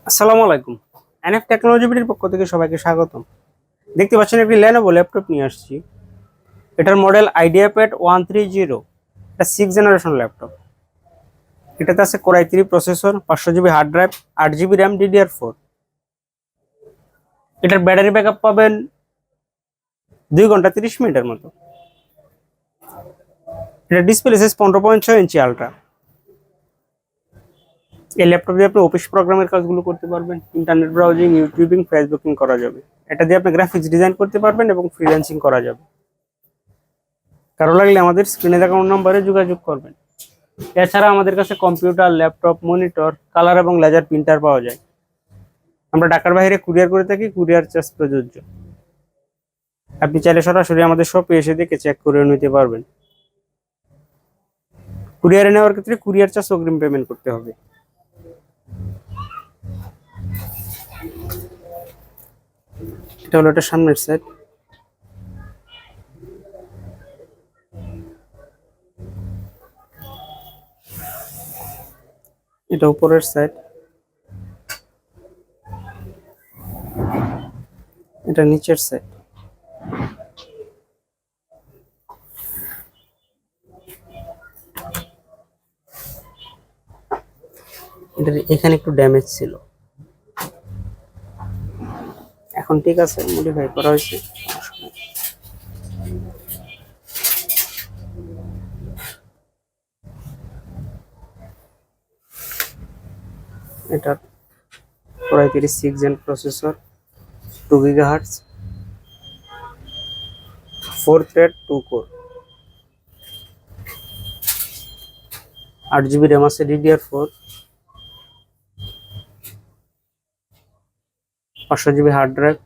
আসসালামু আলাইকুম। NF technology বিডির পক্ষ থেকে সবাইকে স্বাগতম। দেখতে পাচ্ছেন একটি Lenovo ল্যাপটপ নিয়ে আসছি। এটার মডেল IdeaPad 130। এটা 6th জেনারেশন ল্যাপটপ। এটাতে আছে Core i3 processor, 500 GB hard drive, 8 GB RAM, DDR4। এটার ব্যাটারি ব্যাকআপ পাবেন 2 ঘন্টা 30 মিনিটের মতো। এটা ডিসপ্লে সাইজ 15.6 ইঞ্চি আলট্রা। এই ল্যাপটপ দিয়ে আপনি অফিস প্রোগ্রামের কাজগুলো করতে পারবেন, ইন্টারনেট ব্রাউজিং, ইউটিউবিং, ফেসবুকিং করা যাবে। এটা দিয়ে আপনি গ্রাফিক্স ডিজাইন করতে পারবেন এবং ফ্রিল্যান্সিং করা যাবে। কারো লাগলে আমাদের স্ক্রিনে দেখানো নম্বরে যোগাযোগ করবেন। এছাড়া আমাদের কাছে কম্পিউটার, ল্যাপটপ, মনিটর, কালার এবং লেজার প্রিন্টার পাওয়া যায়। আমরা ঢাকার বাইরে কুরিয়ার করে থাকি, কুরিয়ার চার্জ প্রযোজ্য। আপনি চাইলে সরাসরি আমাদের শপে এসে দেখে চেক করে নিতে পারবেন। কুরিয়ারে নেওয়ার ক্ষেত্রে কুরিয়ার চার্জ অগ্রিম পেমেন্ট করতে হবে। এটা হলো এটা সামনের সাইড। এটা উপরের সাইড। এটা নিচের সাইড। এটার এখানে একটু ড্যামেজ ছিল, এখন ঠিক আছে, মডিফাই করা হয়েছে। এটার Core i3 6th gen processor, 2 GHz, 4 thread 2 core, 8 GB RAM আছে, DDR4, 500 GB hard drive,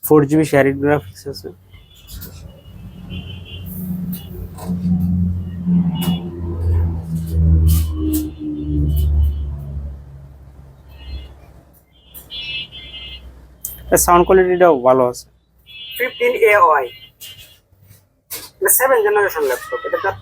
4 GB sharing graphics আছে। সাউন্ড কোয়ালিটিটাও ভালো আছে। 15AOI, এটা 7th জেনারেশন ল্যাপটপ। এটা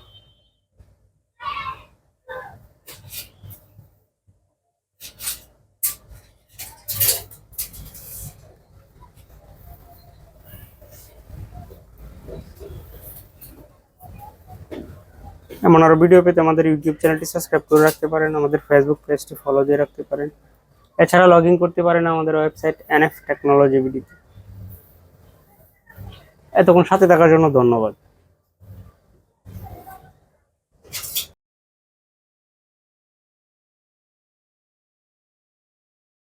এমন আরো ভিডিও পেতে আমাদের ইউটিউব চ্যানেলটি সাবস্ক্রাইব করে রাখতে পারেন, আমাদের ফেসবুক পেজটি ফলো দিয়ে রাখতে পারেন। এছাড়া লগ ইন করতে পারেন আমাদের ওয়েবসাইট এনএফ টেকনোলজি বিডি। এতক্ষণ সাথে থাকার জন্য ধন্যবাদ।